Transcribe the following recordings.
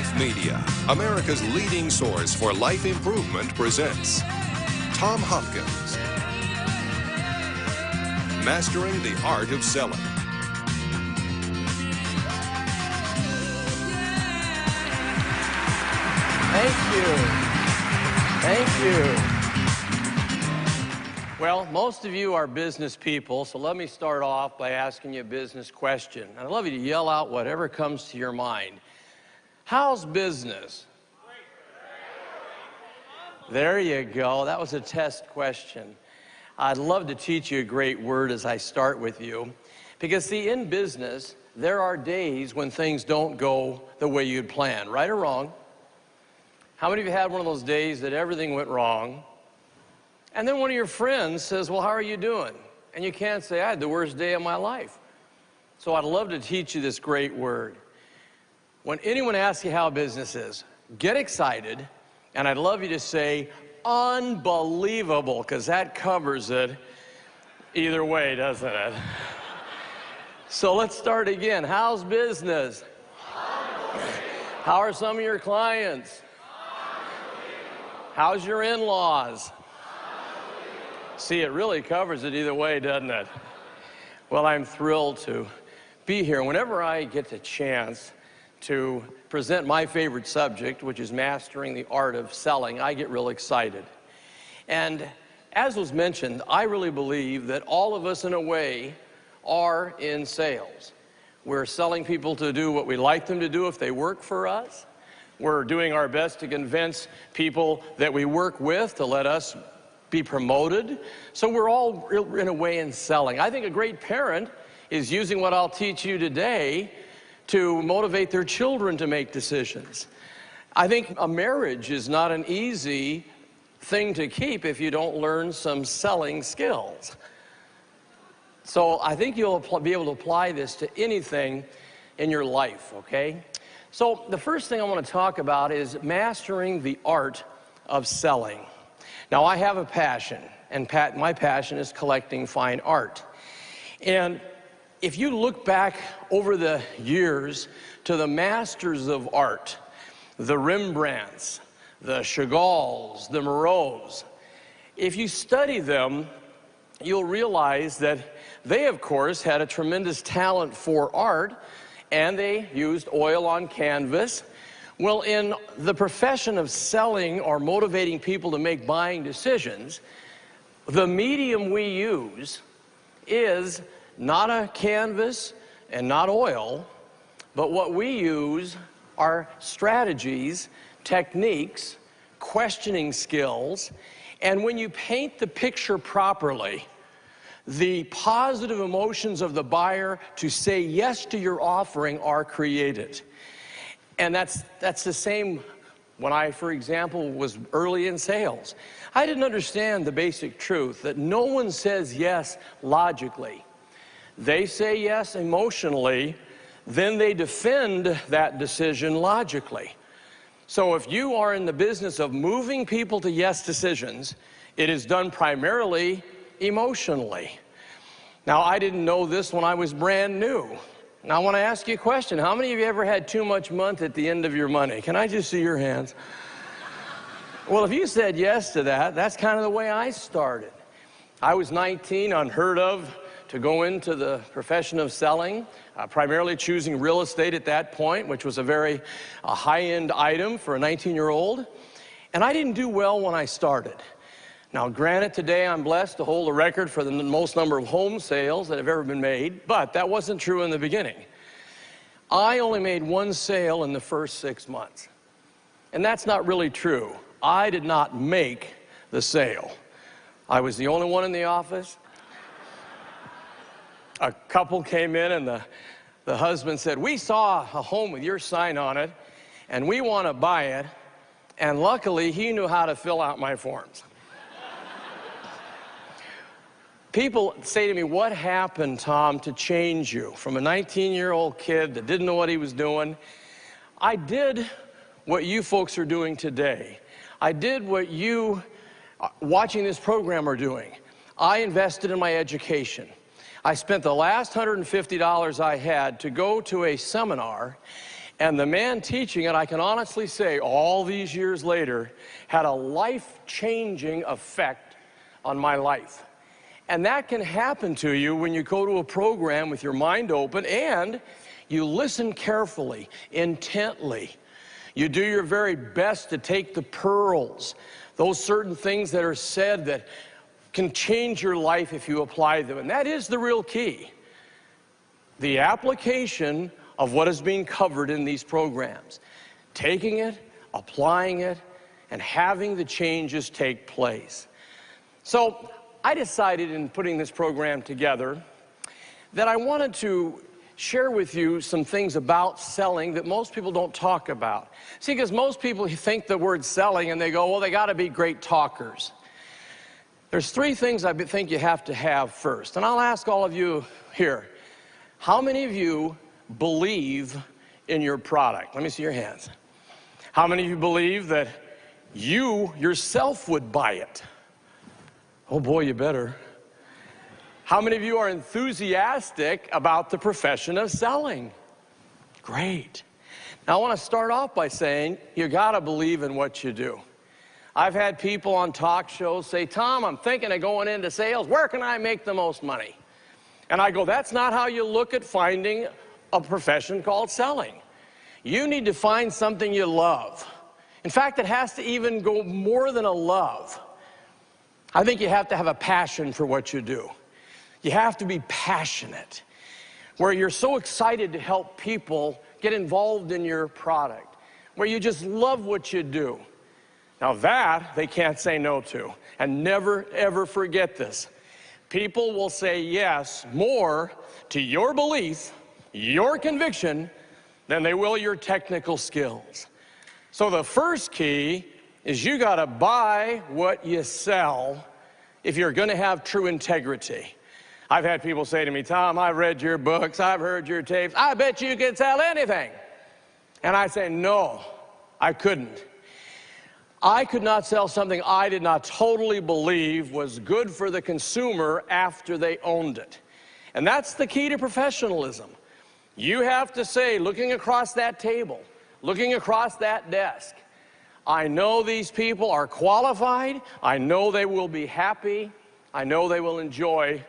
Life Media, America's leading source for life improvement, presents Tom Hopkins, Mastering the Art of Selling. Thank you. Well, most of you are business people, so let me start off by asking you a business question. I'd love you to yell out whatever comes to your mind. How's business? There you go. That was a test question. I'd love to teach you a great word as I start with you. Because, see, in business, there are days when things don't go the way you'd planned, right or wrong. How many of you had one of those days that everything went wrong? And then one of your friends says, well, how are you doing? And you can't say, I had the worst day of my life. So I'd love to teach you this great word. When anyone asks you how business is, get excited, and I'd love you to say, unbelievable, because that covers it either way, doesn't it? So let's start again. How's business? How are some of your clients? How's your in-laws? See, it really covers it either way, doesn't it? Well, I'm thrilled to be here. Whenever I get the chance to present my favorite subject, which is mastering the art of selling, I get real excited. And as was mentioned, I really believe that all of us, in a way, are in sales. We're selling people to do what we like them to do if they work for us. We're doing our best to convince people that we work with to let us be promoted. So we're all, in a way, in selling. I think a great parent is using what I'll teach you today to motivate their children to make decisions. I think a marriage is not an easy thing to keep if you don't learn some selling skills. So I think you'll be able to apply this to anything in your life, okay? So the first thing I want to talk about is mastering the art of selling. Now, I have a passion, and my passion is collecting fine art. And if you look back over the years to the masters of art, the Rembrandts, the Chagalls, the Moreaus, if you study them, you'll realize that they, of course, had a tremendous talent for art, and they used oil on canvas. Well, in the profession of selling or motivating people to make buying decisions, the medium we use is not a canvas and not oil, but what we use are strategies, techniques, questioning skills, and when you paint the picture properly, the positive emotions of the buyer to say yes to your offering are created. And that's the same when I, for example, was early in sales. I didn't understand the basic truth that no one says yes logically. They say yes emotionally, then they defend that decision logically. So if you are in the business of moving people to yes decisions, it is done primarily emotionally. Now, I didn't know this when I was brand new. Now, I want to ask you a question. How many of you ever had too much month at the end of your money? Can I just see your hands? Well, if you said yes to that, that's kind of the way I started. I was 19, unheard of, to go into the profession of selling, primarily choosing real estate at that point, which was a very high-end item for a 19-year-old. And I didn't do well when I started. Now, granted, today I'm blessed to hold a record for the most number of home sales that have ever been made, but that wasn't true in the beginning. I only made one sale in the first 6 months. And that's not really true. I did not make the sale. I was the only one in the office. A couple came in and the husband said, we saw a home with your sign on it, and we want to buy it. And luckily, he knew how to fill out my forms. People say to me, what happened, Tom, to change you from a 19-year-old kid that didn't know what he was doing? I did what you folks are doing today. I did what you watching this program are doing. I invested in my education. I spent the last $150 I had to go to a seminar And the man teaching it, I can honestly say, all these years later, had a life-changing effect on my life. And that can happen to you when you go to a program with your mind open and you listen carefully, intently. You do your very best to take the pearls, those certain things that are said that can change your life if you apply them. And that is the real key. The application of what is being covered in these programs. Taking it, applying it, and having the changes take place. So I decided in putting this program together that I wanted to share with you some things about selling that most people don't talk about. See, because most people think the word selling and they go, well, they got to be great talkers. There's three things I think you have to have first. And I'll ask all of you here, how many of you believe in your product? Let me see your hands. How many of you believe that you yourself would buy it? Oh boy, you better. How many of you are enthusiastic about the profession of selling? Great. Now I want to start off by saying you got to believe in what you do. I've had people on talk shows say, Tom, I'm thinking of going into sales. Where can I make the most money? And I go, that's not how you look at finding a profession called selling. You need to find something you love. In fact, it has to even go more than a love. I think you have to have a passion for what you do. You have to be passionate, where you're so excited to help people get involved in your product, where you just love what you do. Now that, they can't say no to. And never, ever forget this. People will say yes more to your belief, your conviction, than they will your technical skills. So the first key is you got to buy what you sell if you're going to have true integrity. I've had people say to me, Tom, I've read your books, I've heard your tapes, I bet you could sell anything. And I say, no, I couldn't. I could not sell something I did not totally believe was good for the consumer after they owned it. And that's the key to professionalism. You have to say, looking across that table, looking across that desk, I know these people are qualified, I know they will be happy, I know they will enjoy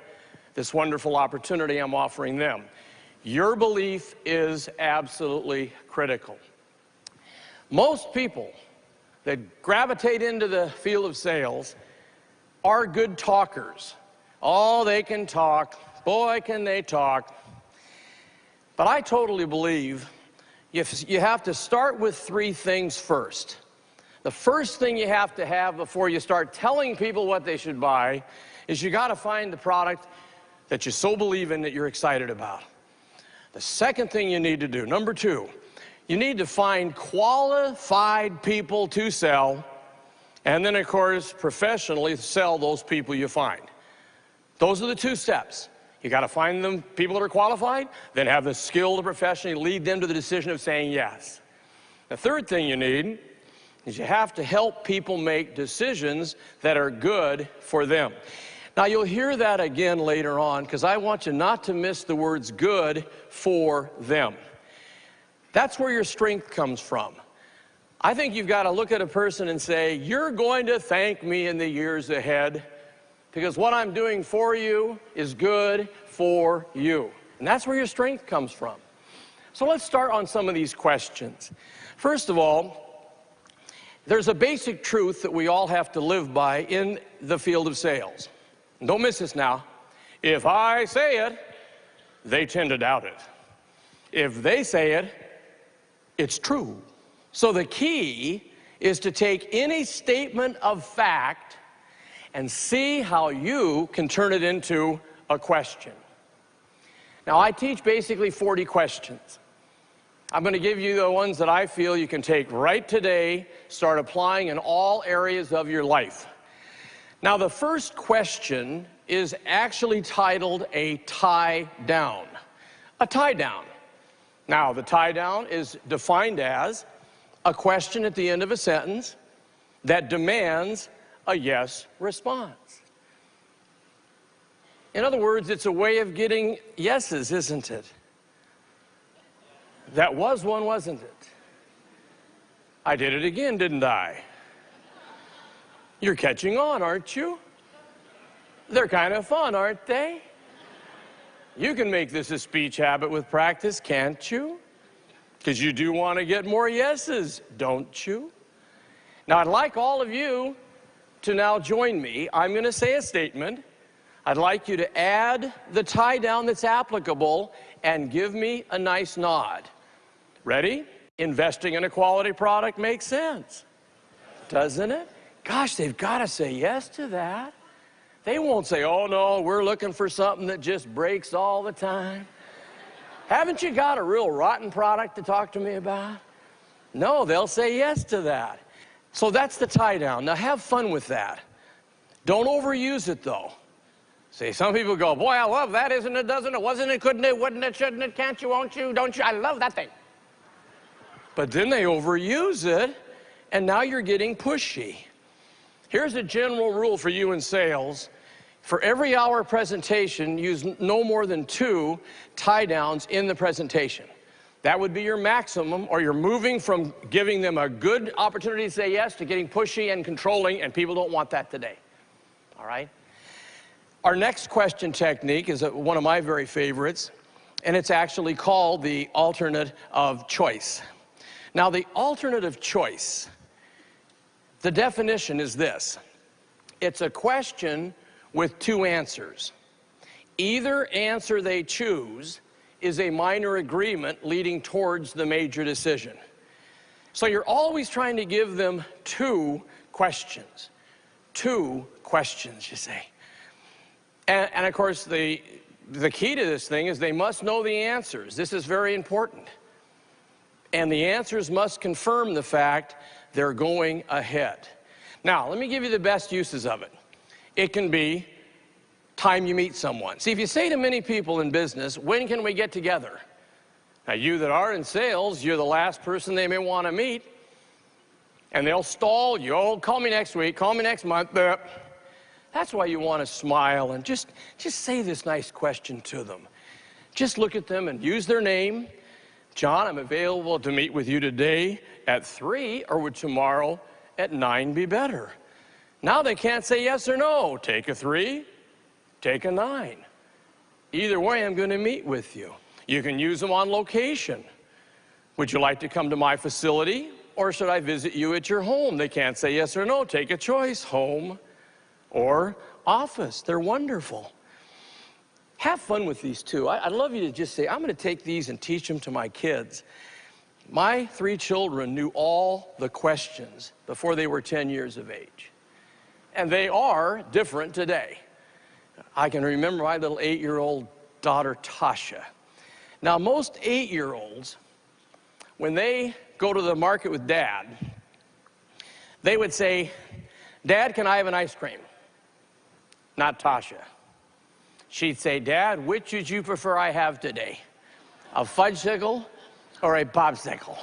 this wonderful opportunity I'm offering them. Your belief is absolutely critical. Most people that gravitate into the field of sales are good talkers. Oh, they can talk. Boy, can they talk. But I totally believe you have to start with three things first. The first thing you have to have before you start telling people what they should buy is you got to find the product that you so believe in that you're excited about. The second thing you need to do, number two, you need to find qualified people to sell, and then, of course, professionally sell those people you find. Those are the two steps. You got to find them people that are qualified, then have the skill to professionally lead them to the decision of saying yes. The third thing you need is you have to help people make decisions that are good for them. Now, you'll hear that again later on, because I want you not to miss the words good for them. That's where your strength comes from. I think you've got to look at a person and say, you're going to thank me in the years ahead because what I'm doing for you is good for you. And that's where your strength comes from. So let's start on some of these questions. First of all, there's a basic truth that we all have to live by in the field of sales. And don't miss this now. If I say it, they tend to doubt it. If they say it, it's true. So the key is to take any statement of fact and see how you can turn it into a question. Now, I teach basically 40 questions. I'm going to give you the ones that I feel you can take right today, start applying in all areas of your life. Now, the first question is actually titled a tie down. A tie down. Now, the tie down is defined as a question at the end of a sentence that demands a yes response. In other words, it's a way of getting yeses, isn't it? That was one, wasn't it? I did it again, didn't I? You're catching on, aren't you? They're kind of fun, aren't they? You can make this a speech habit with practice, can't you? Because you do want to get more yeses, don't you? Now, I'd like all of you to now join me. I'm going to say a statement. I'd like you to add the tie down that's applicable and give me a nice nod. Ready? Investing in a quality product makes sense, doesn't it? Gosh, they've got to say yes to that. They won't say, oh no, we're looking for something that just breaks all the time. Haven't you got a real rotten product to talk to me about? No, they'll say yes to that. So that's the tie down. Now have fun with that. Don't overuse it though. See, some people go, boy, I love that, isn't it, doesn't it, wasn't it, couldn't it, wouldn't it, shouldn't it, can't you, won't you, don't you, I love that thing. But then they overuse it, and now you're getting pushy. Here's a general rule for you in sales. For every hour presentation, use no more than 2 tie downs in the presentation. That would be your maximum, or you're moving from giving them a good opportunity to say yes to getting pushy and controlling, and people don't want that today. All right? Our next question technique is one of my very favorites, and it's actually called the alternate of choice. Now, the alternate of choice, the definition is this. It's a question with 2 answers. Either answer they choose is a minor agreement leading towards the major decision. So you're always trying to give them 2 questions. 2 questions, you say. And of course, the key to this thing is they must know the answers. This is very important. And the answers must confirm the fact they're going ahead. Now, let me give you the best uses of it. It can be time you meet someone. See, if you say to many people in business, when can we get together? Now, you that are in sales, you're the last person they may want to meet. And they'll stall you. Oh, call me next week, call me next month. That's why you want to smile and just say this nice question to them. Just look at them and use their name. John, I'm available to meet with you today at 3, or would tomorrow at 9 be better? Now they can't say yes or no. Take a 3, take a 9. Either way, I'm going to meet with you. You can use them on location. Would you like to come to my facility, or should I visit you at your home? They can't say yes or no. Take a choice, home or office. They're wonderful. Have fun with these 2. I'd love you to just say, I'm going to take these and teach them to my kids. My 3 children knew all the questions before they were 10 years of age. And they are different today. I can remember my little 8-year-old daughter, Tasha. Now, most 8-year-olds, when they go to the market with Dad, they would say, Dad, can I have an ice cream? Not Tasha. She'd say, Dad, which would you prefer I have today? A fudgesicle or a popsicle?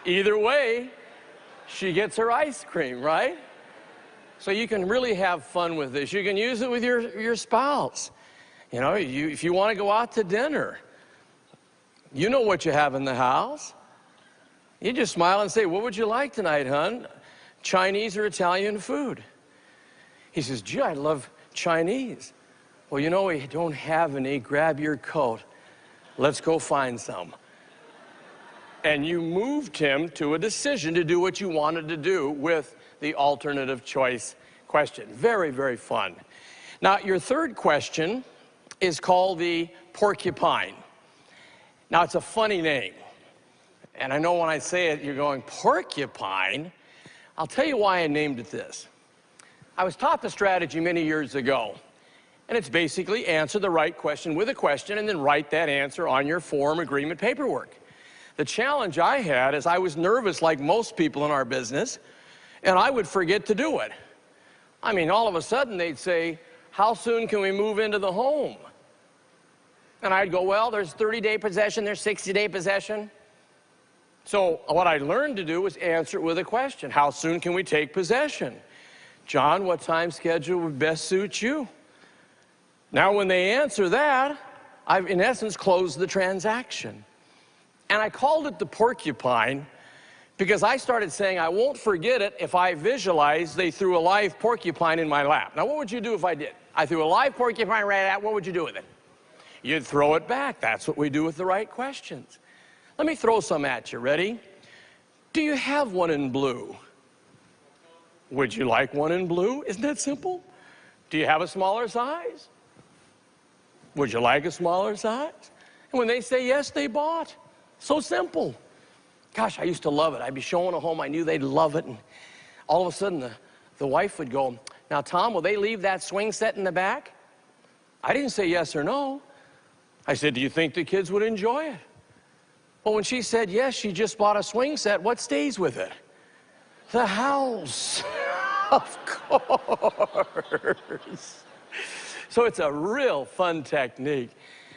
Either way, she gets her ice cream, right? So you can really have fun with this. You can use it with your spouse. You know, if you want to go out to dinner, you know what you have in the house. You just smile and say, what would you like tonight, hon? Chinese or Italian food? He says, gee, I love Chinese. Well, you know, we don't have any. Grab your coat. Let's go find some. And you moved him to a decision to do what you wanted to do with the alternative choice question. Very, very fun. Now, your third question is called the porcupine. Now, it's a funny name. And I know when I say it, you're going, porcupine? I'll tell you why I named it this. I was taught the strategy many years ago, and it's basically answer the right question with a question and then write that answer on your form agreement paperwork. The challenge I had is I was nervous like most people in our business, and I would forget to do it. I mean, all of a sudden they'd say, how soon can we move into the home? And I'd go, well, there's 30-day possession, there's 60-day possession. So what I learned to do was answer it with a question. How soon can we take possession? John, what time schedule would best suit you? Now, when they answer that, I've, in essence, closed the transaction. And I called it the porcupine because I started saying, I won't forget it if I visualize they threw a live porcupine in my lap. Now, what would you do if I did? I threw a live porcupine right at, what would you do with it? You'd throw it back. That's what we do with the right questions. Let me throw some at you. Ready? Do you have one in blue? Would you like one in blue? Isn't that simple? Do you have a smaller size? Would you like a smaller size? And when they say yes, they bought. So simple. Gosh, I used to love it. I'd be showing a home. I knew they'd love it. And all of a sudden, the wife would go, now, Tom, will they leave that swing set in the back? I didn't say yes or no. I said, do you think the kids would enjoy it? Well, when she said yes, she just bought a swing set, what stays with it? The house. Of course. So it's a real fun technique.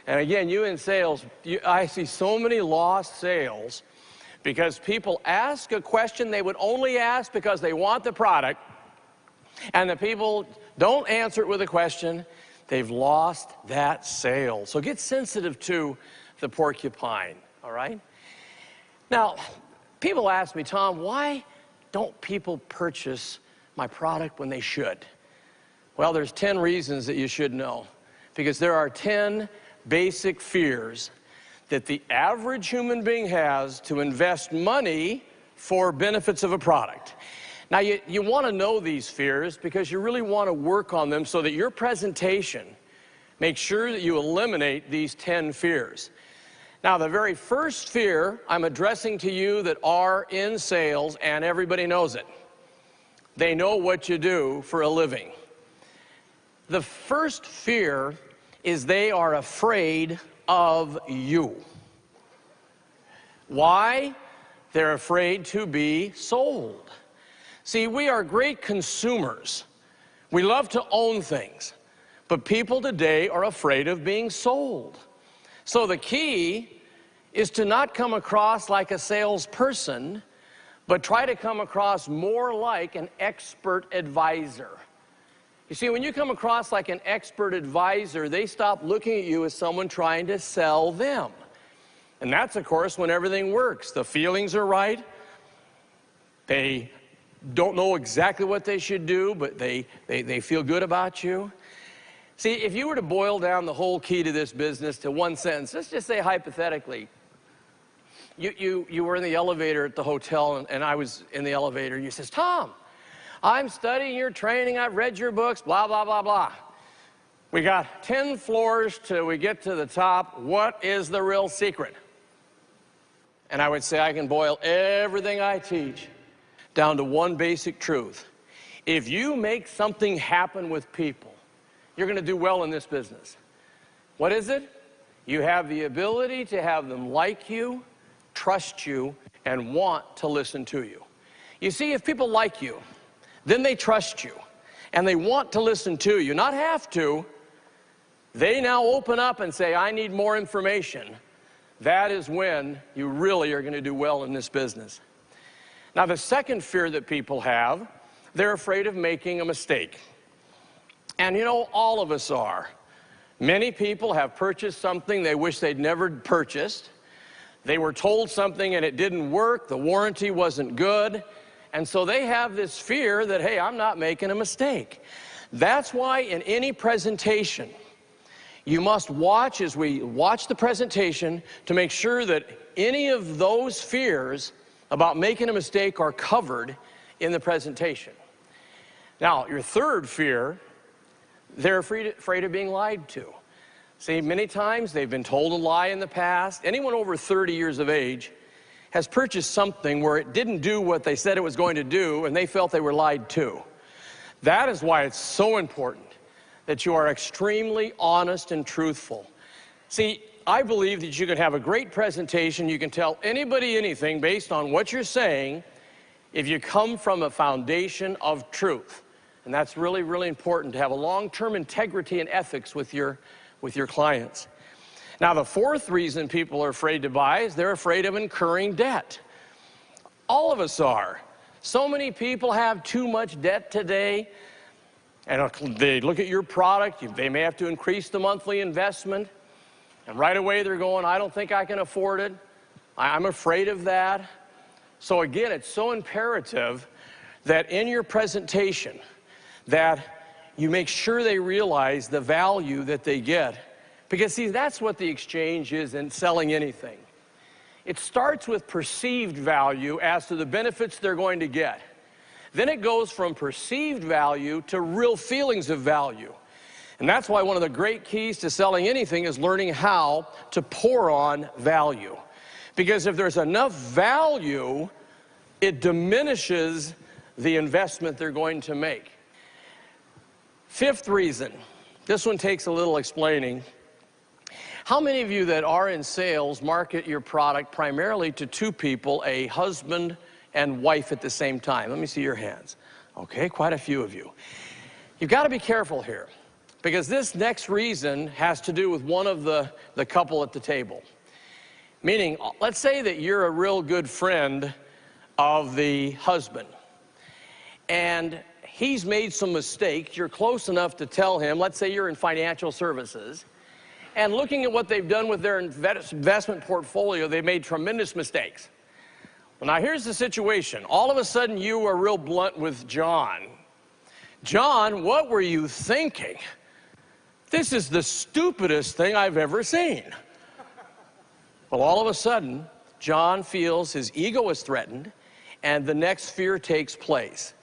And again, you in sales, I see so many lost sales because people ask a question they would only ask because they want the product, and the people don't answer it with a question. They've lost that sale. So get sensitive to the porcupine, all right? Now, people ask me, Tom, why don't people purchase my product when they should? Well, there's 10 reasons that you should know, because there are 10 basic fears that the average human being has to invest money for benefits of a product. Now, you want to know these fears because you really want to work on them so that your presentation makes sure that you eliminate these 10 fears. Now, the very first fear I'm addressing to you that are in sales, and everybody knows it. They know what you do for a living. The first fear is they are afraid of you. Why? They're afraid to be sold. See, we are great consumers. We love to own things. But people today are afraid of being sold. So the key is to not come across like a salesperson, but try to come across more like an expert advisor. You see, when you come across like an expert advisor, they stop looking at you as someone trying to sell them. And that's, of course, when everything works. The feelings are right. They don't know exactly what they should do, but they feel good about you. See, if you were to boil down the whole key to this business to one sentence, let's just say hypothetically, you were in the elevator at the hotel, and I was in the elevator, and you says, Tom, I'm studying your training, I've read your books, blah, blah, blah, blah. We got 10 floors till we get to the top. What is the real secret? And I would say I can boil everything I teach down to one basic truth. If you make something happen with people, you're going to do well in this business. What is it? You have the ability to have them like you, trust you, and want to listen to you. You see, if people like you, then they trust you, and they want to listen to you, not have to. They now open up and say, I need more information. That is when you really are going to do well in this business. Now, the second fear that people have, they're afraid of making a mistake. And you know, all of us are. Many people have purchased something they wish they'd never purchased. They were told something and it didn't work, the warranty wasn't good, and so they have this fear that, hey, I'm not making a mistake. That's why in any presentation, you must watch as we watch the presentation to make sure that any of those fears about making a mistake are covered in the presentation. Now, your third fear, they're afraid of being lied to. See, many times they've been told a lie in the past. Anyone over 30 years of age has purchased something where it didn't do what they said it was going to do, and they felt they were lied to. That is why it's so important that you are extremely honest and truthful. See, I believe that you can have a great presentation, you can tell anybody anything based on what you're saying if you come from a foundation of truth. And that's really, really important to have a long-term integrity and ethics with your clients. Now, the fourth reason people are afraid to buy is they're afraid of incurring debt. All of us are. So many people have too much debt today, and they look at your product, they may have to increase the monthly investment. And right away they're going, I don't think I can afford it. I'm afraid of that. So again, it's so imperative that in your presentation that you make sure they realize the value that they get. Because see, that's what the exchange is in selling anything. It starts with perceived value as to the benefits they're going to get. Then it goes from perceived value to real feelings of value. And that's why one of the great keys to selling anything is learning how to pour on value. Because if there's enough value, it diminishes the investment they're going to make. Fifth reason, this one takes a little explaining. How many of you that are in sales market your product primarily to two people, a husband and wife at the same time? Let me see your hands. Okay, quite a few of you. You've got to be careful here, because this next reason has to do with one of the couple at the table. Meaning, let's say that you're a real good friend of the husband, and he's made some mistakes. You're close enough to tell him, let's say you're in financial services, and looking at what they've done with their investment portfolio, they've made tremendous mistakes. Well, now here's the situation. All of a sudden you are real blunt with John. John, what were you thinking? This is the stupidest thing I've ever seen. Well, all of a sudden, John feels his ego is threatened, and the next fear takes place.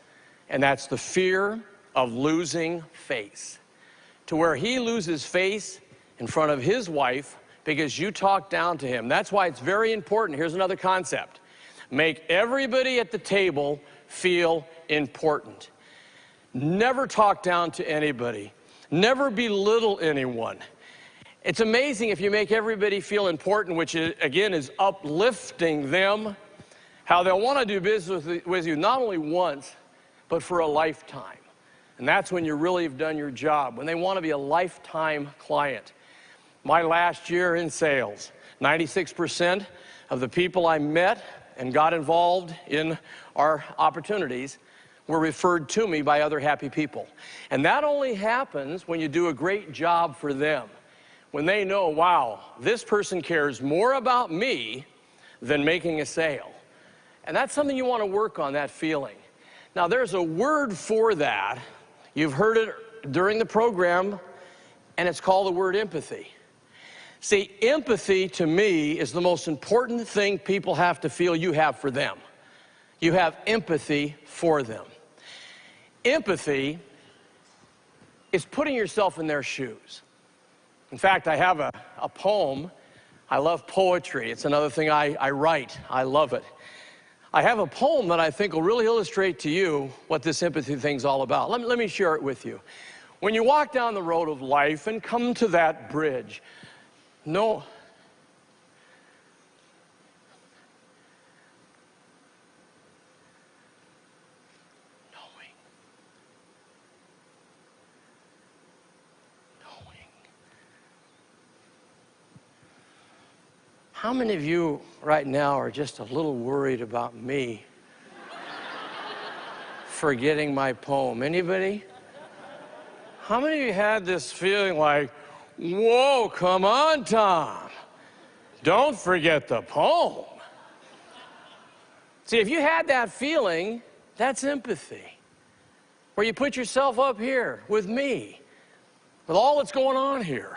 And that's the fear of losing face. To where he loses face in front of his wife because you talk down to him. That's why it's very important. Here's another concept. Make everybody at the table feel important. Never talk down to anybody. Never belittle anyone. It's amazing if you make everybody feel important, which is, again, is uplifting them, how they'll want to do business with you not only once, but for a lifetime. And that's when you really have done your job, when they want to be a lifetime client. My last year in sales, 96% of the people I met and got involved in our opportunities were referred to me by other happy people. And that only happens when you do a great job for them. When they know, wow, this person cares more about me than making a sale. And that's something you want to work on, that feeling. Now, there's a word for that. You've heard it during the program, and it's called the word empathy. See, empathy to me is the most important thing people have to feel you have for them. You have empathy for them. Empathy is putting yourself in their shoes. In fact, I have a poem. I love poetry. It's another thing I write. I love it. I have a poem that I think will really illustrate to you what this empathy thing's all about. Let me share it with you. When you walk down the road of life and come to that bridge, knowing how many of you right now are just a little worried about me forgetting my poem? Anybody? How many of you had this feeling like, whoa, come on, Tom, don't forget the poem? See, if you had that feeling, that's empathy. Where you put yourself up here with me, with all that's going on here,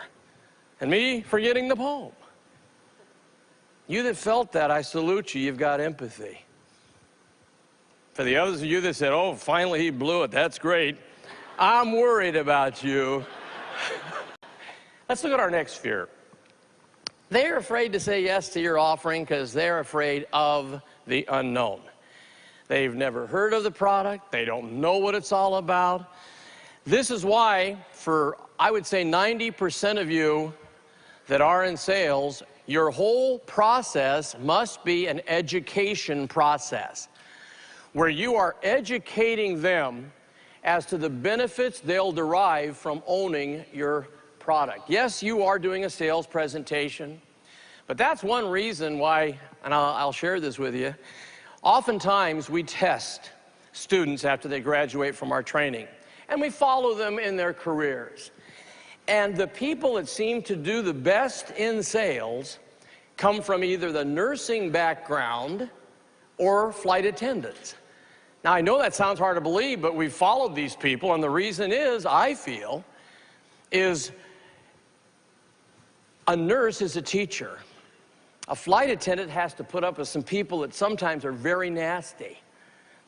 and me forgetting the poem. You that felt that, I salute you. You've got empathy. For the others of you that said, oh, finally he blew it, that's great, I'm worried about you. Let's look at our next fear. They're afraid to say yes to your offering because they're afraid of the unknown. They've never heard of the product. They don't know what it's all about. This is why, for I would say 90% of you that are in sales, your whole process must be an education process where you are educating them as to the benefits they'll derive from owning your product. Yes, you are doing a sales presentation, but that's one reason why, and I'll share this with you, oftentimes we test students after they graduate from our training, and we follow them in their careers. And the people that seem to do the best in sales come from either the nursing background or flight attendants. Now, I know that sounds hard to believe, but we've followed these people, and the reason is, I feel, is a nurse is a teacher. A flight attendant has to put up with some people that sometimes are very nasty.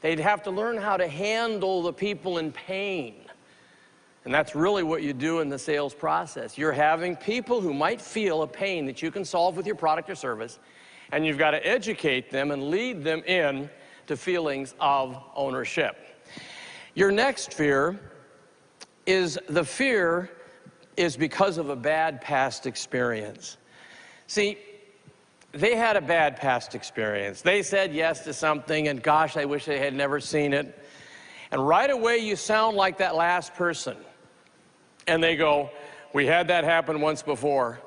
They'd have to learn how to handle the people in pain. And that's really what you do in the sales process. You're having people who might feel a pain that you can solve with your product or service, and you've got to educate them and lead them in to feelings of ownership. Your next fear is because of a bad past experience. See, they had a bad past experience. They said yes to something, and gosh, I wish they had never seen it. And right away, you sound like that last person. And they go, we had that happen once before.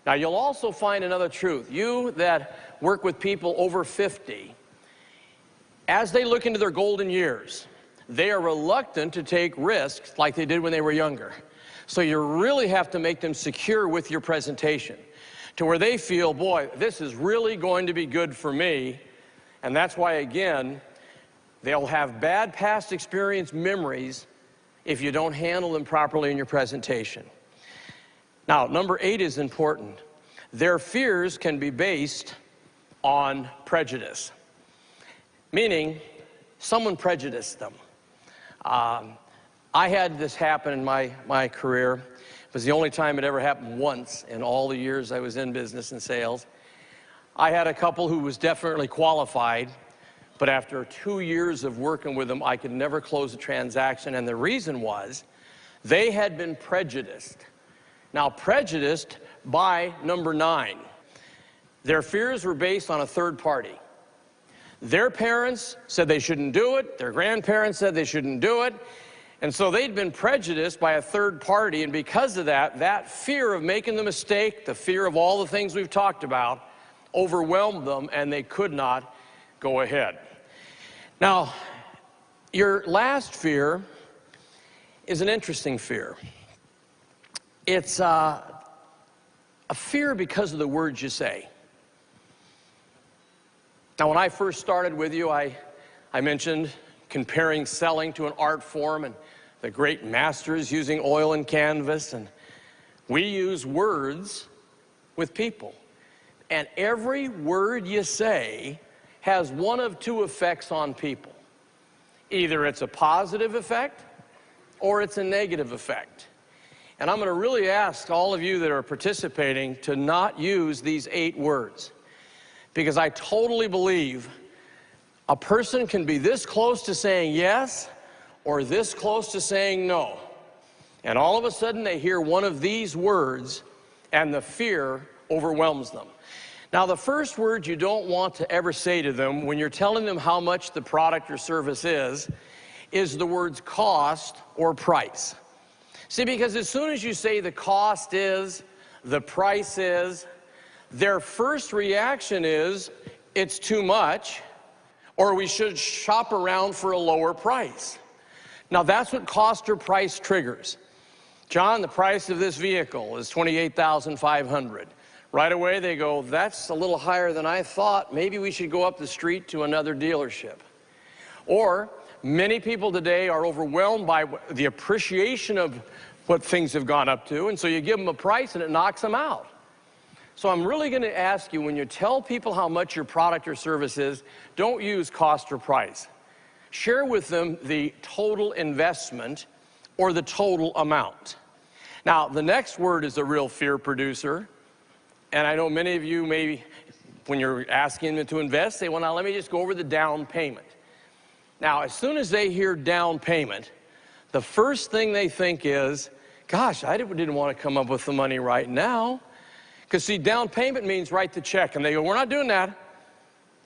Now, you'll also find another truth. You that work with people over 50, as they look into their golden years, they are reluctant to take risks like they did when they were younger. So you really have to make them secure with your presentation to where they feel, boy, this is really going to be good for me. And that's why, again, they'll have bad past experience memories if you don't handle them properly in your presentation. Now, number 8 is important. Their fears can be based on prejudice, meaning someone prejudiced them. I had this happen in my career. It was the only time it ever happened once in all the years I was in business and sales. I had a couple who was definitely qualified, but after 2 years of working with them, I could never close a transaction, and the reason was they had been prejudiced. Now, prejudiced by number 9. Their fears were based on a third party. Their parents said they shouldn't do it, their grandparents said they shouldn't do it, and so they'd been prejudiced by a third party, and because of that, that fear of making the mistake, the fear of all the things we've talked about, overwhelmed them, and they could not go ahead. Now, your last fear is an interesting fear. It's a fear because of the words you say. Now, when I first started with you, I mentioned comparing selling to an art form and the great masters using oil and canvas, and we use words with people. And every word you say has one of 2 effects on people. Either it's a positive effect or it's a negative effect. And I'm going to really ask all of you that are participating to not use these 8 words, because I totally believe a person can be this close to saying yes or this close to saying no. And all of a sudden they hear one of these words and the fear overwhelms them. Now, the first word you don't want to ever say to them when you're telling them how much the product or service is the words cost or price. See, because as soon as you say the cost is, the price is, their first reaction is, it's too much, or we should shop around for a lower price. Now, that's what cost or price triggers. John, the price of this vehicle is $28,500. Right away, they go, that's a little higher than I thought. Maybe we should go up the street to another dealership. Or many people today are overwhelmed by the appreciation of what things have gone up to, and so you give them a price and it knocks them out. So I'm really going to ask you, when you tell people how much your product or service is, don't use cost or price. Share with them the total investment or the total amount. Now, the next word is a real fear producer. And I know many of you maybe, when you're asking them to invest, say, well, now let me just go over the down payment. Now, as soon as they hear down payment, the first thing they think is, gosh, I didn't want to come up with the money right now. Because, see, down payment means write the check. And they go, we're not doing that.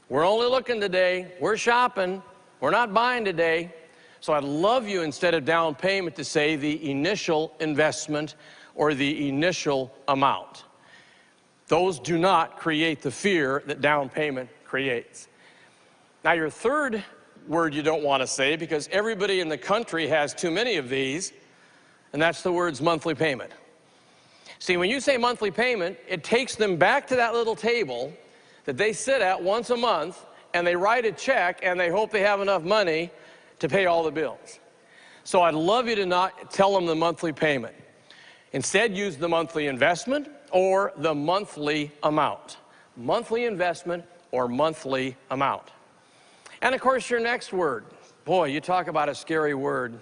We're only looking today. We're shopping. We're not buying today. So I'd love you, instead of down payment, to say the initial investment or the initial amount. Those do not create the fear that down payment creates. Now, your third word you don't want to say, because everybody in the country has too many of these, and that's the words monthly payment. See, when you say monthly payment, it takes them back to that little table that they sit at once a month, and they write a check, and they hope they have enough money to pay all the bills. So I'd love you to not tell them the monthly payment. Instead, use the monthly investment or the monthly amount. Monthly investment or monthly amount. And of course, your next word. Boy, you talk about a scary word.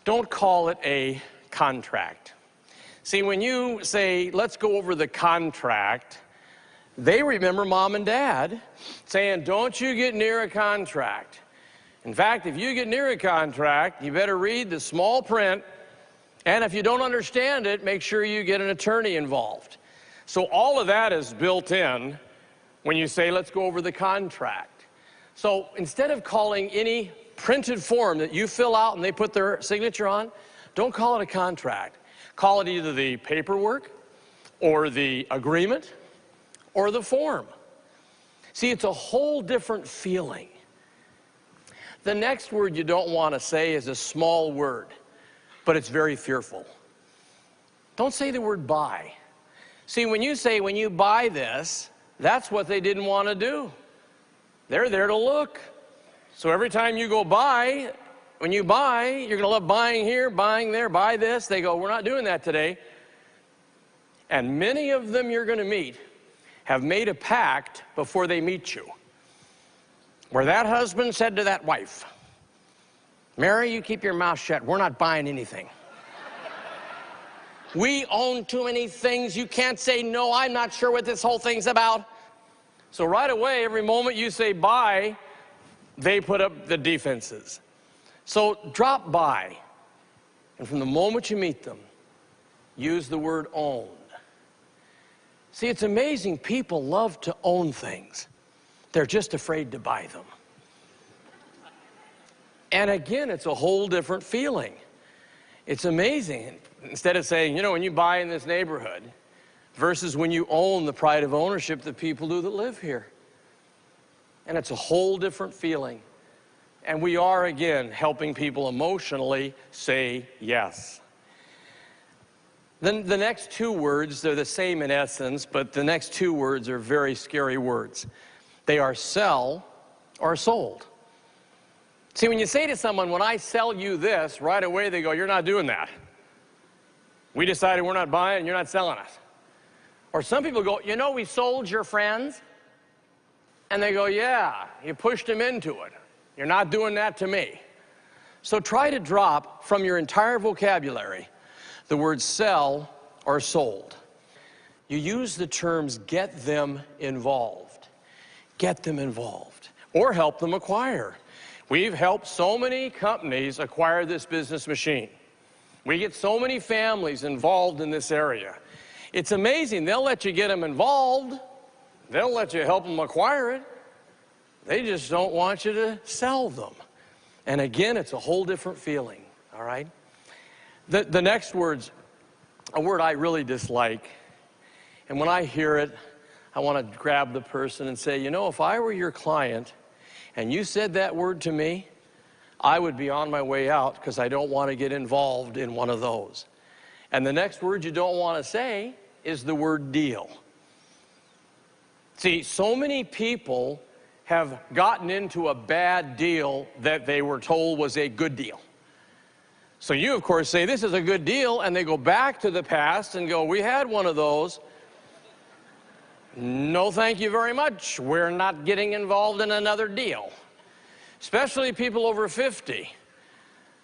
Don't call it a contract. See, when you say, let's go over the contract, they remember mom and dad saying, don't you get near a contract. In fact, if you get near a contract, you better read the small print, and if you don't understand it, make sure you get an attorney involved. So all of that is built in when you say, let's go over the contract. So instead of calling any printed form that you fill out and they put their signature on, don't call it a contract. Call it either the paperwork or the agreement or the form. See, it's a whole different feeling. The next word you don't want to say is a small word, but it's very fearful. Don't say the word buy. See, when you say, when you buy this, that's what they didn't want to do. They're there to look. So every time you go buy, when you buy, you're going to love buying here, buying there, buy this. They go, we're not doing that today. And many of them you're going to meet have made a pact before they meet you, where that husband said to that wife, Mary, you keep your mouth shut. We're not buying anything. We own too many things. You can't say no. I'm not sure what this whole thing's about. So right away, every moment you say buy, they put up the defenses. So drop by, and from the moment you meet them, use the word own. See, it's amazing. People love to own things. They're just afraid to buy them. And again, it's a whole different feeling. It's amazing. Instead of saying, you know, when you buy in this neighborhood, versus when you own the pride of ownership that people do that live here. And it's a whole different feeling. And we are, again, helping people emotionally say yes. Then the next two words, they're the same in essence, but the next two words are very scary words. They are sell or sold. See, when you say to someone, when I sell you this, right away they go, you're not doing that. We decided we're not buying, you're not selling us. Or some people go, you know, we sold your friends. And they go, yeah, you pushed them into it. You're not doing that to me. So try to drop from your entire vocabulary the words sell or sold. You use the terms get them involved. Get them involved. Or help them acquire. We've helped so many companies acquire this business machine. We get so many families involved in this area. It's amazing. They'll let you get them involved. They'll let you help them acquire it. They just don't want you to sell them. And again, it's a whole different feeling, all right? The next word's a word I really dislike. And when I hear it, I want to grab the person and say, you know, if I were your client and you said that word to me, I would be on my way out because I don't want to get involved in one of those. And the next word you don't want to say is the word deal. See, so many people have gotten into a bad deal that they were told was a good deal. So you, of course, say, this is a good deal, and they go back to the past and go, we had one of those. No, thank you very much. We're not getting involved in another deal. Especially people over 50.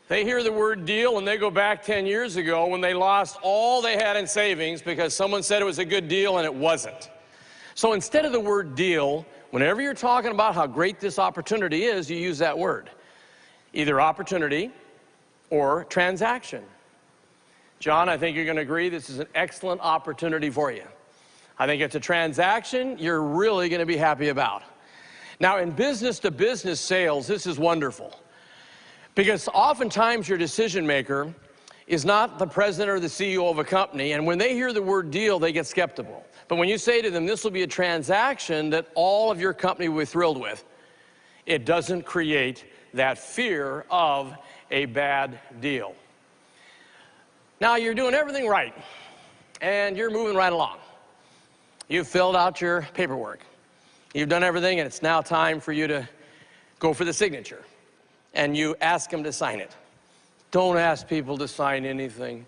They hear the word deal, and they go back 10 years ago when they lost all they had in savings because someone said it was a good deal, and it wasn't. So instead of the word deal, whenever you're talking about how great this opportunity is, you use that word. Either opportunity or transaction. John, I think you're going to agree this is an excellent opportunity for you. I think it's a transaction you're really going to be happy about. Now, in business-to-business sales, this is wonderful. Because oftentimes your decision maker is not the president or the CEO of a company, and when they hear the word deal, they get skeptical. But when you say to them, this will be a transaction that all of your company will be thrilled with, it doesn't create that fear of a bad deal. Now, you're doing everything right, and you're moving right along. You've filled out your paperwork. You've done everything, and it's now time for you to go for the signature. And you ask them to sign it. Don't ask people to sign anything.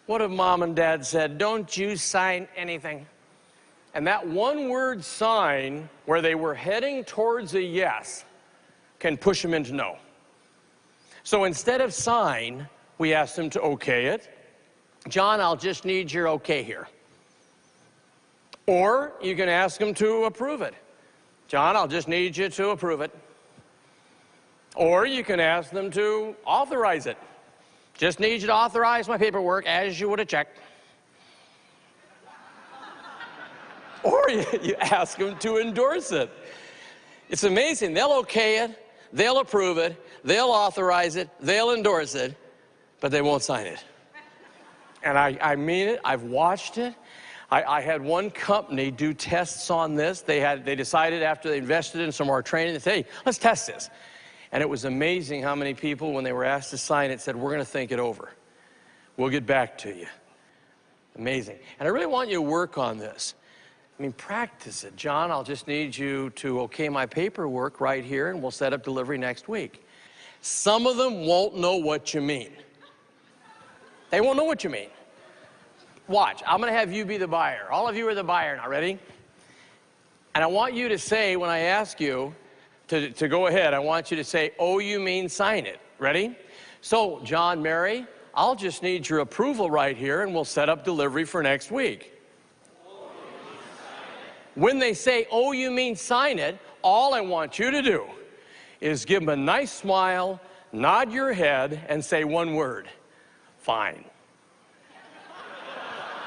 What if mom and dad said, don't you sign anything? And that one word sign, where they were heading towards a yes, can push them into no. So instead of sign, we ask them to okay it. John, I'll just need your okay here. Or you can ask them to approve it. John, I'll just need you to approve it. Or you can ask them to authorize it. Just need you to authorize my paperwork as you would a check. Or you ask them to endorse it. It's amazing. They'll okay it, they'll approve it, they'll authorize it, they'll endorse it, but they won't sign it. And I mean it. I've watched it. I had one company do tests on this. They decided after they invested in some of our training, they said, hey, let's test this. And it was amazing how many people, when they were asked to sign it, said, we're going to think it over. We'll get back to you. Amazing. And I really want you to work on this. I mean, practice it. John, I'll just need you to okay my paperwork right here, and we'll set up delivery next week. Some of them won't know what you mean. They won't know what you mean. Watch. I'm going to have you be the buyer. All of you are the buyer now. Ready? And I want you to say, when I ask you to go ahead, I want you to say, oh, you mean sign it. Ready? So, John, Mary, I'll just need your approval right here, and we'll set up delivery for next week. When they say, oh, you mean sign it, all I want you to do is give them a nice smile, nod your head, and say one word, fine.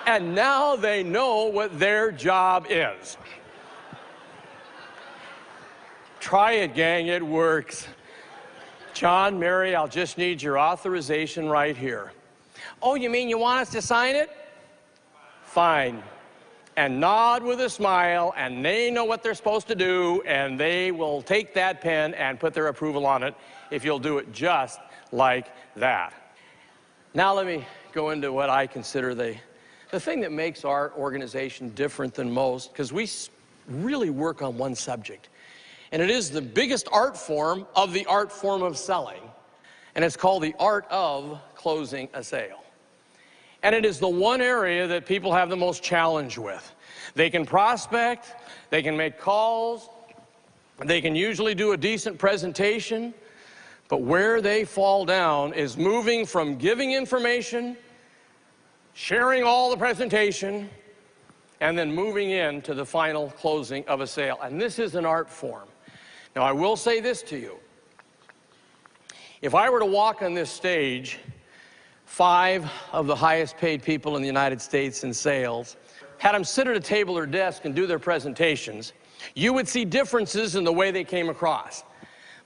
And now they know what their job is. Try it, gang, it works. John, Mary, I'll just need your authorization right here. Oh, you mean you want us to sign it? Fine. And nod with a smile, and they know what they're supposed to do, and they will take that pen and put their approval on it if you'll do it just like that. Now let me go into what I consider the thing that makes our organization different than most, because we really work on one subject. And it is the biggest art form of the art form of selling, and it's called the art of closing a sale. And it is the one area that people have the most challenge with. They can prospect, they can make calls, they can usually do a decent presentation, but where they fall down is moving from giving information, sharing all the presentation, and then moving into the final closing of a sale. And this is an art form. Now, I will say this to you. If I were to walk on this stage, 5 of the highest paid people in the United States in sales, had them sit at a table or desk and do their presentations, you would see differences in the way they came across.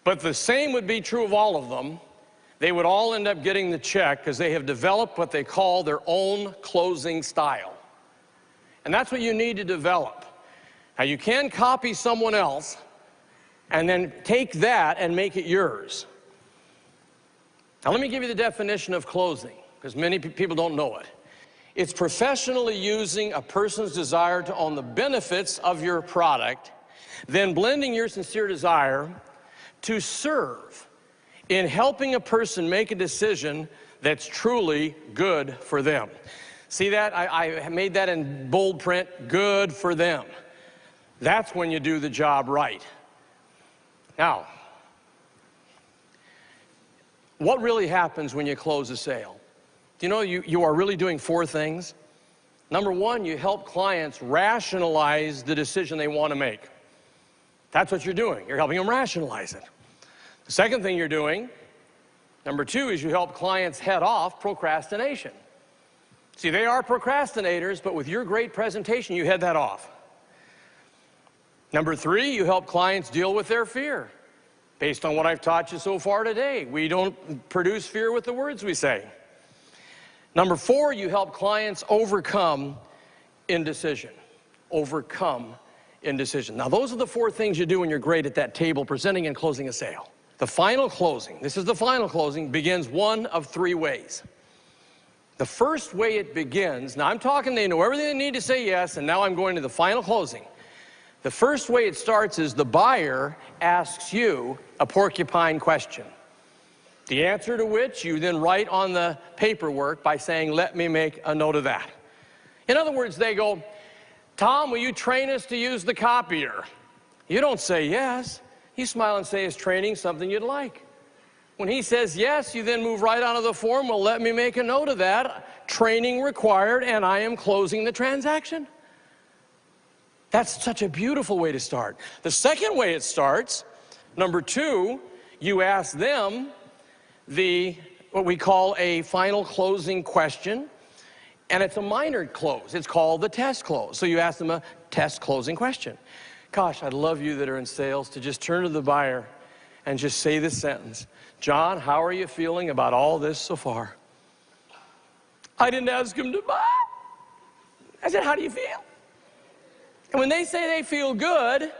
But the same would be true of all of them. They would all end up getting the check because they have developed what they call their own closing style. And that's what you need to develop. Now, you can copy someone else and then take that and make it yours. Now, let me give you the definition of closing, because many people don't know it. It's professionally using a person's desire to own the benefits of your product, then blending your sincere desire to serve in helping a person make a decision that's truly good for them. See that? I made that in bold print, good for them. That's when you do the job right. Now, what really happens when you close a sale? Do you know you are really doing 4 things? Number 1, you help clients rationalize the decision they want to make. That's what you're doing. You're helping them rationalize it. The second thing you're doing, number 2, is you help clients head off procrastination. See, they are procrastinators, but with your great presentation, you head that off. Number 3, you help clients deal with their fear. Based on what I've taught you so far today, we don't produce fear with the words we say. Number 4, you help clients overcome indecision. Overcome indecision. Now, those are the 4 things you do when you're great at that table, presenting and closing a sale. The final closing, this is the final closing, begins one of 3 ways. The first way it begins, now I'm talking, they know everything they need to say yes, and now I'm going to the final closing. The first way it starts is the buyer asks you a porcupine question, the answer to which you then write on the paperwork by saying, let me make a note of that. In other words, they go, Tom, will you train us to use the copier? You don't say yes. You smile and say, is training something you'd like? When he says yes, you then move right onto the form, well, let me make a note of that. Training required, and I am closing the transaction. That's such a beautiful way to start. The second way it starts, number two, you ask them what we call a final closing question, and it's a minor close. It's called the test close. So you ask them a test closing question. Gosh, I'd love you that are in sales to just turn to the buyer and just say this sentence. John, how are you feeling about all this so far? I didn't ask him to buy. I said, how do you feel? And when they say they feel good,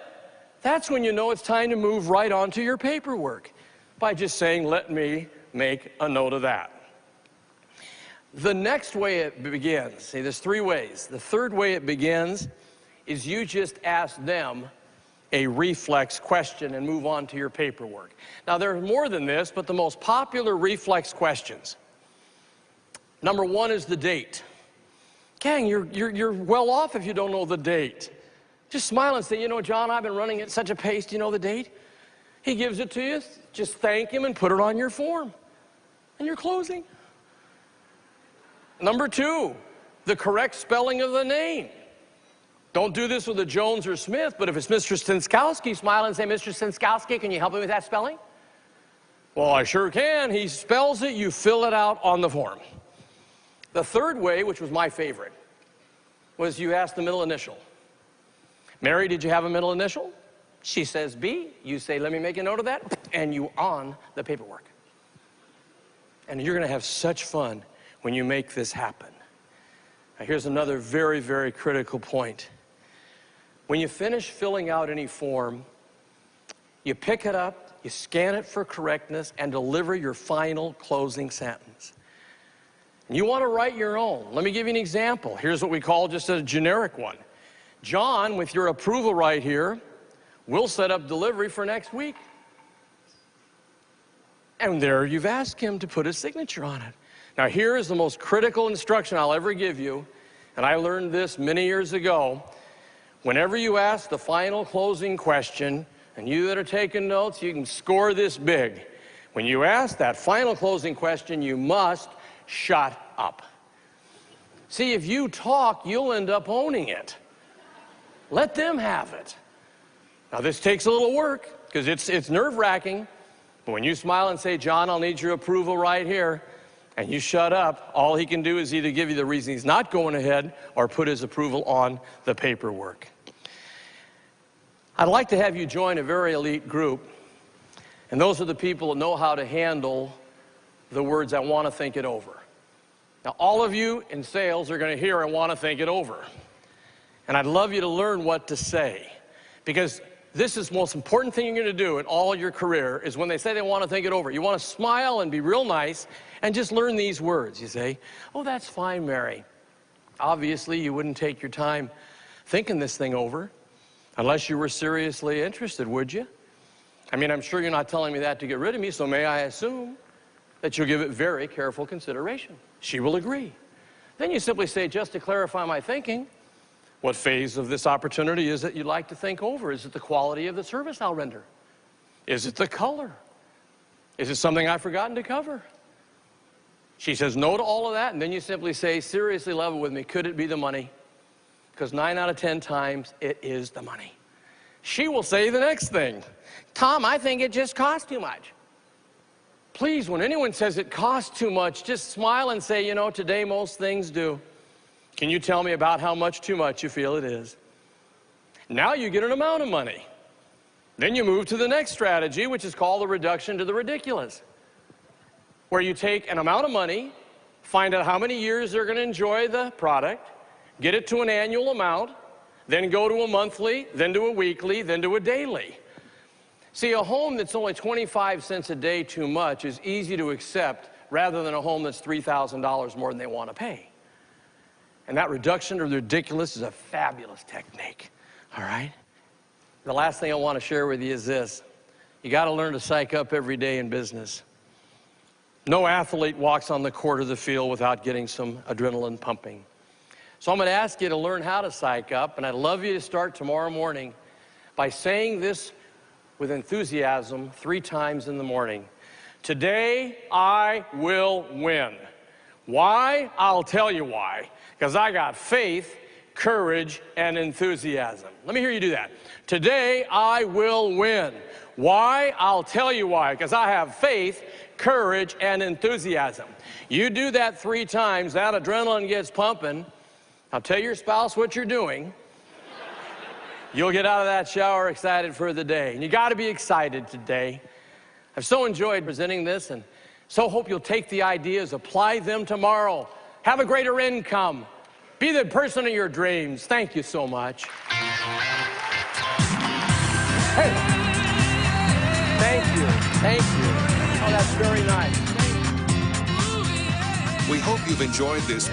that's when you know it's time to move right onto your paperwork by just saying, let me make a note of that. The next way it begins, see, there's three ways. The third way it begins is you just ask them a reflex question and move on to your paperwork. Now, there's more than this, but the most popular reflex questions. Number one is the date. Gang, you're well off if you don't know the date. Just smile and say, you know, John, I've been running at such a pace. Do you know the date? He gives it to you. Just thank him and put it on your form. And you're closing. Number two, the correct spelling of the name. Don't do this with a Jones or Smith, but if it's Mr. Stenskowski, smile and say, Mr. Stenskowski, can you help me with that spelling? Well, I sure can. He spells it, you fill it out on the form. The third way, which was my favorite, was you ask the middle initial. Mary, did you have a middle initial? She says B. You say, let me make a note of that, and you on the paperwork. And you're going to have such fun when you make this happen. Now, here's another very, very critical point. When you finish filling out any form, you pick it up, you scan it for correctness, and deliver your final closing sentence. And you want to write your own. Let me give you an example. Here's what we call just a generic one. John, with your approval right here, we'll set up delivery for next week. And there you've asked him to put his signature on it. Now here is the most critical instruction I'll ever give you, and I learned this many years ago. Whenever you ask the final closing question, and you that are taking notes, you can score this big. When you ask that final closing question, you must shut up. See, if you talk, you'll end up owning it. Let them have it. Now this takes a little work, because it's nerve-wracking. But when you smile and say, John, I'll need your approval right here, and you shut up, all he can do is either give you the reason he's not going ahead or put his approval on the paperwork. I'd like to have you join a very elite group, and those are the people that know how to handle the words, I want to think it over. Now, all of you in sales are going to hear, I want to think it over. And I'd love you to learn what to say, because this is the most important thing you're going to do in all your career is when they say they want to think it over. You want to smile and be real nice and just learn these words. You say, oh, that's fine, Mary. Obviously, you wouldn't take your time thinking this thing over unless you were seriously interested, would you? I mean, I'm sure you're not telling me that to get rid of me, so may I assume that you'll give it very careful consideration. She will agree. Then you simply say, just to clarify my thinking, what phase of this opportunity is it you'd like to think over? Is it the quality of the service I'll render? Is it the color? Is it something I've forgotten to cover? She says no to all of that, and then you simply say, seriously, level with me, could it be the money? Because 9 out of 10 times, it is the money. She will say the next thing. Tom, I think it just costs too much. Please, when anyone says it costs too much, just smile and say, you know, today most things do. Can you tell me about how much too much you feel it is? Now you get an amount of money. Then you move to the next strategy, which is called the reduction to the ridiculous, where you take an amount of money, find out how many years they're going to enjoy the product, get it to an annual amount, then go to a monthly, then to a weekly, then to a daily. See, a home that's only 25 cents a day too much is easy to accept rather than a home that's $3,000 more than they want to pay. And that reduction of the ridiculous is a fabulous technique, all right? The last thing I want to share with you is this. You got to learn to psych up every day in business. No athlete walks on the court or the field without getting some adrenaline pumping. So I'm going to ask you to learn how to psych up, and I'd love you to start tomorrow morning by saying this with enthusiasm 3 times in the morning. Today, I will win. Why? I'll tell you why. Because I got faith, courage, and enthusiasm. Let me hear you do that. Today, I will win. Why? I'll tell you why. Because I have faith, courage, and enthusiasm. You do that 3 times, that adrenaline gets pumping. Now tell your spouse what you're doing. You'll get out of that shower excited for the day. And you got to be excited today. I've so enjoyed presenting this and so hope you'll take the ideas, apply them tomorrow. Have a greater income. Be the person of your dreams. Thank you so much. Hey. Thank you. Thank you. Oh, that's very nice. We hope you've enjoyed this